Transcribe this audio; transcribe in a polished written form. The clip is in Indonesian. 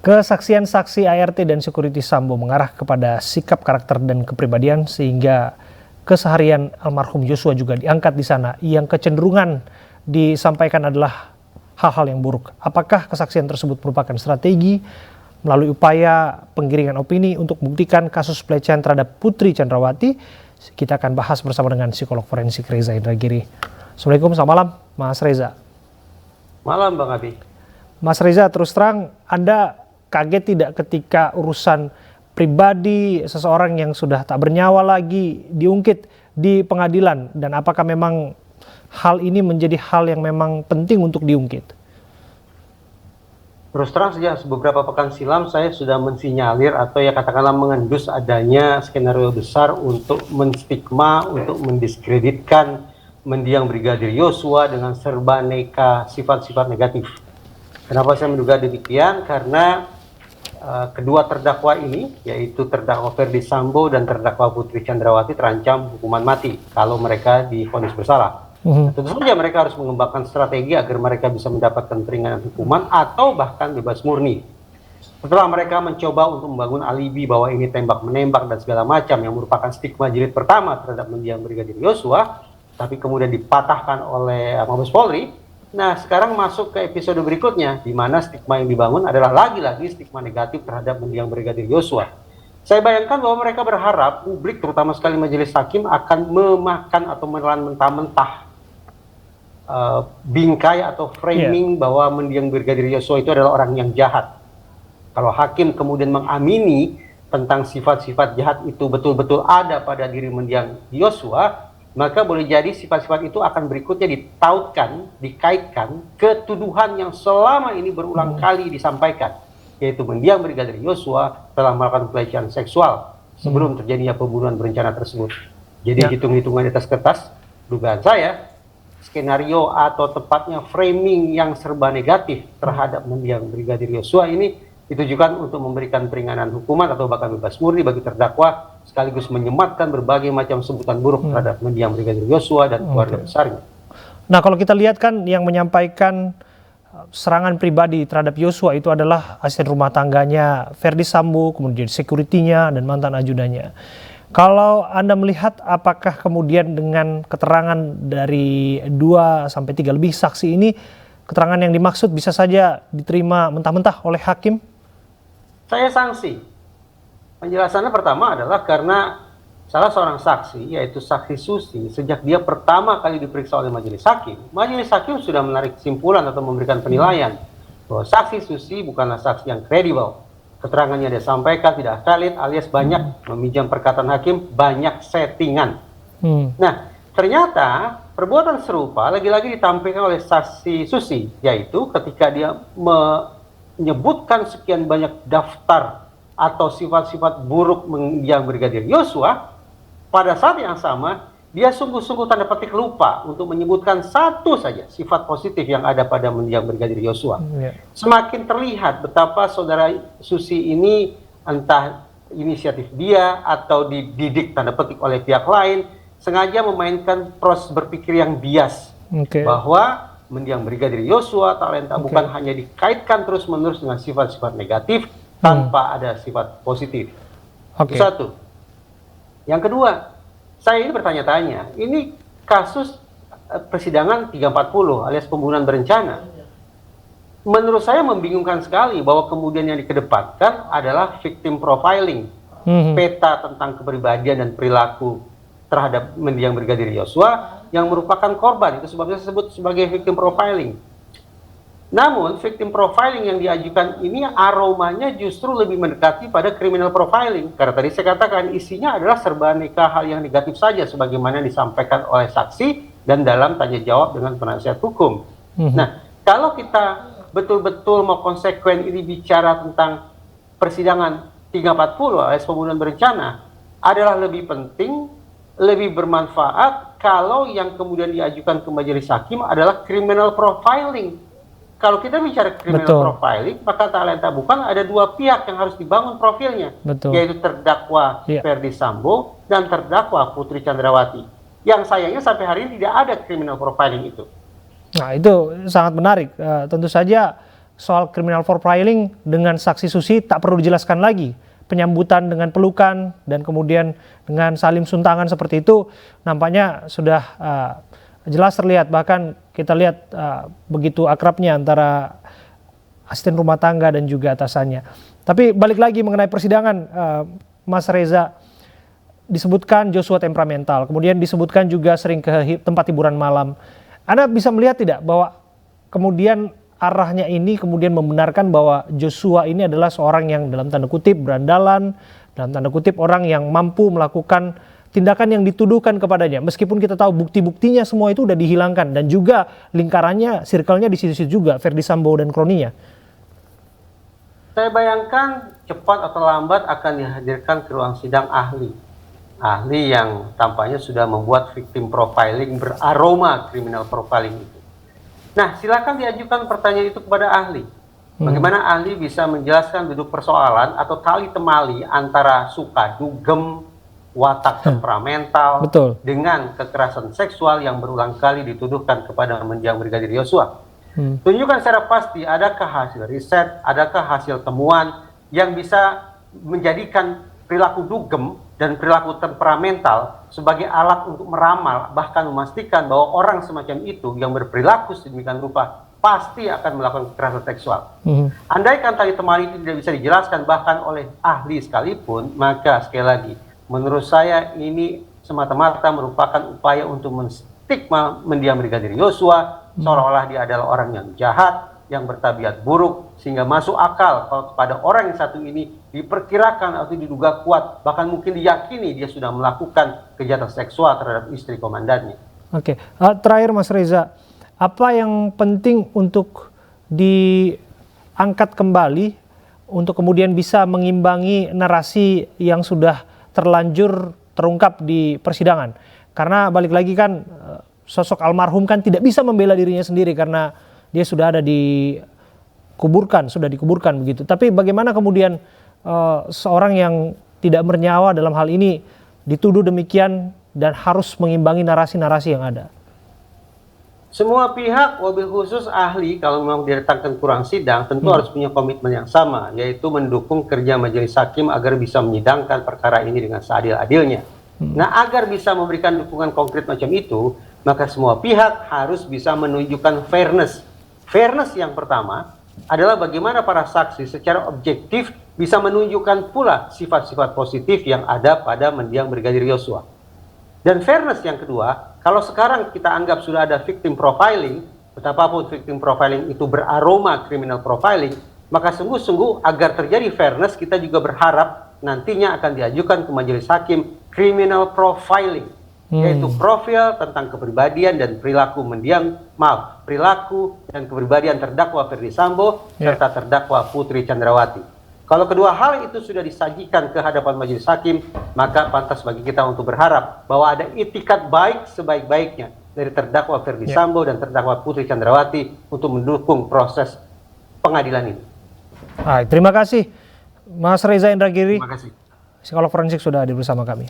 Kesaksian saksi ART dan security Sambo mengarah kepada sikap karakter dan kepribadian sehingga keseharian almarhum Yosua juga diangkat di sana. Yang kecenderungan disampaikan adalah hal-hal yang buruk. Apakah kesaksian tersebut merupakan strategi melalui upaya penggiringan opini untuk membuktikan kasus pelecehan terhadap Putri Chandrawati? Kita akan bahas bersama dengan psikolog forensik Reza Indragiri. Assalamualaikum, selamat malam Mas Reza. Malam Bang Abi. Mas Reza, terus terang Anda kaget tidak ketika urusan pribadi seseorang yang sudah tak bernyawa lagi diungkit di pengadilan, dan apakah memang hal ini menjadi hal yang memang penting untuk diungkit? Terus terang sejak beberapa pekan silam saya sudah mensinyalir atau ya katakanlah mengendus adanya skenario besar untuk menstigma, untuk mendiskreditkan mendiang Brigadir Yosua dengan serba neka sifat-sifat negatif. Kenapa saya menduga demikian? Karena kedua terdakwa ini, yaitu terdakwa Ferdi Sambo dan terdakwa Putri Chandrawati, terancam hukuman mati kalau mereka divonis bersalah. Tentu saja mereka harus mengembangkan strategi agar mereka bisa mendapatkan peringanan hukuman atau bahkan bebas murni. Setelah mereka mencoba untuk membangun alibi bahwa ini tembak-menembak dan segala macam yang merupakan stigma jilid pertama terhadap mendiang Brigadir Yosua, tapi kemudian dipatahkan oleh Mabes Polri. Nah, sekarang masuk ke episode berikutnya, di mana stigma yang dibangun adalah lagi-lagi stigma negatif terhadap mendiang Brigadir Yosua. Saya bayangkan bahwa mereka berharap publik, terutama sekali majelis hakim, akan memakan atau menelan mentah-mentah bingkai atau framing bahwa mendiang Brigadir Yosua itu adalah orang yang jahat. Kalau hakim kemudian mengamini tentang sifat-sifat jahat itu betul-betul ada pada diri mendiang Yosua, maka boleh jadi sifat-sifat itu akan berikutnya ditautkan, dikaitkan ke tuduhan yang selama ini berulang kali disampaikan, yaitu mendiang Brigadir Yosua telah melakukan pelecehan seksual sebelum terjadinya pembunuhan berencana tersebut. Jadi hitung-hitungan di atas kertas, dugaan saya, skenario atau tepatnya framing yang serba negatif terhadap mendiang Brigadir Yosua ini ditujukan untuk memberikan peringanan hukuman atau bahkan bebas murni bagi terdakwa, sekaligus menyematkan berbagai macam sebutan buruk terhadap mendiang Brigadir Yosua dan keluarga besarnya. Nah, kalau kita lihat kan yang menyampaikan serangan pribadi terhadap Yosua itu adalah asisten rumah tangganya Ferdi Sambo, kemudian security-nya dan mantan ajudannya. Kalau Anda melihat apakah kemudian dengan keterangan dari 2 sampai 3 lebih saksi ini, keterangan yang dimaksud bisa saja diterima mentah-mentah oleh hakim? Saya sanksi. Penjelasannya pertama adalah karena salah seorang saksi, yaitu saksi Susi, sejak dia pertama kali diperiksa oleh majelis hakim sudah menarik kesimpulan atau memberikan penilaian bahwa saksi Susi bukanlah saksi yang kredibel. Keterangannya dia sampaikan tidak valid alias banyak meminjam perkataan hakim, banyak settingan. Nah, ternyata perbuatan serupa lagi-lagi ditampilkan oleh saksi Susi, yaitu ketika dia menyebutkan sekian banyak daftar atau sifat-sifat buruk mendiang Brigadir Yosua, pada saat yang sama dia sungguh-sungguh tanda petik lupa untuk menyebutkan satu saja sifat positif yang ada pada mendiang Brigadir Yosua. Semakin terlihat betapa saudara Susi ini entah inisiatif dia atau dididik tanda petik oleh pihak lain, sengaja memainkan proses berpikir yang bias, bahwa mendiang Brigadir Yosua talenta bukan hanya dikaitkan terus-menerus dengan sifat-sifat negatif tanpa ada sifat positif. Itu satu. Yang kedua, saya ini bertanya-tanya, ini kasus persidangan 340 alias pembunuhan berencana. Menurut saya membingungkan sekali bahwa kemudian yang dikedepankan adalah victim profiling, peta tentang kepribadian dan perilaku terhadap mendiang Brigadir Yosua yang merupakan korban. Itu sebabnya saya sebut sebagai victim profiling. Namun victim profiling yang diajukan ini aromanya justru lebih mendekati pada criminal profiling, karena tadi saya katakan isinya adalah serba aneka hal yang negatif saja sebagaimana disampaikan oleh saksi dan dalam tanya jawab dengan penasihat hukum. Nah, kalau kita betul-betul mau konsekuen ini bicara tentang persidangan 340 alias pembunuhan berencana, adalah lebih penting, lebih bermanfaat kalau yang kemudian diajukan ke majelis hakim adalah criminal profiling. Kalau kita bicara criminal profiling, maka talenta bukan ada dua pihak yang harus dibangun profilnya, yaitu terdakwa Ferdi Sambo dan terdakwa Putri Chandrawati. Yang sayangnya sampai hari ini tidak ada criminal profiling itu. Nah, itu sangat menarik. Tentu saja soal criminal profiling dengan saksi Susi tak perlu dijelaskan lagi. Penyambutan dengan pelukan dan kemudian dengan salim suntangan seperti itu nampaknya sudah jelas terlihat. Bahkan kita lihat begitu akrabnya antara asisten rumah tangga dan juga atasannya. Tapi balik lagi mengenai persidangan, Mas Reza, disebutkan Joshua temperamental, kemudian disebutkan juga sering ke tempat hiburan malam. Anda bisa melihat tidak bahwa kemudian arahnya ini kemudian membenarkan bahwa Joshua ini adalah seorang yang dalam tanda kutip berandalan, dalam tanda kutip orang yang mampu melakukan tindakan yang dituduhkan kepadanya. Meskipun kita tahu bukti-buktinya semua itu udah dihilangkan dan juga lingkarannya, circle-nya di situ-situ juga, Verdi Sambo dan kroninya. Saya bayangkan cepat atau lambat akan dihadirkan ke ruang sidang ahli yang tampaknya sudah membuat victim profiling beraroma criminal profiling itu. Nah, silakan diajukan pertanyaan itu kepada ahli. Bagaimana ahli bisa menjelaskan duduk persoalan atau tali temali antara suka dugem, watak temperamental, dengan kekerasan seksual yang berulang kali dituduhkan kepada mendiang Brigadir Yosua. Tunjukkan secara pasti adakah hasil riset, adakah hasil temuan yang bisa menjadikan perilaku dugem dan perilaku temperamental sebagai alat untuk meramal, bahkan memastikan bahwa orang semacam itu yang berperilaku sedemikian rupa pasti akan melakukan kekerasan seksual. Andaikan tali temali itu tidak bisa dijelaskan bahkan oleh ahli sekalipun, maka sekali lagi, menurut saya ini semata-mata merupakan upaya untuk menstigma mendiang Brigadir Yosua, seolah-olah dia adalah orang yang jahat, yang bertabiat buruk, sehingga masuk akal kalau kepada orang yang satu ini diperkirakan atau diduga kuat, bahkan mungkin diyakini dia sudah melakukan kejahatan seksual terhadap istri komandannya. Oke, terakhir Mas Reza, apa yang penting untuk diangkat kembali untuk kemudian bisa mengimbangi narasi yang sudah terlanjur terungkap di persidangan? Karena balik lagi kan sosok almarhum kan tidak bisa membela dirinya sendiri karena dia sudah ada sudah dikuburkan begitu. Tapi bagaimana kemudian seorang yang tidak bernyawa dalam hal ini dituduh demikian dan harus mengimbangi narasi-narasi yang ada? Semua pihak, wabil khusus ahli, kalau memang didatangkan kurang sidang, tentu harus punya komitmen yang sama, yaitu mendukung kerja majelis hakim agar bisa menyidangkan perkara ini dengan seadil-adilnya. Nah, agar bisa memberikan dukungan konkret macam itu, maka semua pihak harus bisa menunjukkan fairness. Fairness yang pertama adalah bagaimana para saksi secara objektif bisa menunjukkan pula sifat-sifat positif yang ada pada mendiang Brigadir Yosua. Dan fairness yang kedua, kalau sekarang kita anggap sudah ada victim profiling, betapapun victim profiling itu beraroma criminal profiling, maka sungguh-sungguh agar terjadi fairness kita juga berharap nantinya akan diajukan ke majelis hakim criminal profiling, yaitu profil tentang kepribadian dan perilaku perilaku dan kepribadian terdakwa Verdi Sambo serta terdakwa Putri Chandrawati. Kalau kedua hal itu sudah disajikan ke hadapan majelis hakim, maka pantas bagi kita untuk berharap bahwa ada itikat baik sebaik-baiknya dari terdakwa Verdi Sambo dan terdakwa Putri Chandrawati untuk mendukung proses pengadilan ini. Terima kasih Mas Reza Indragiri. Terima kasih. Psikolog forensik sudah hadir bersama kami.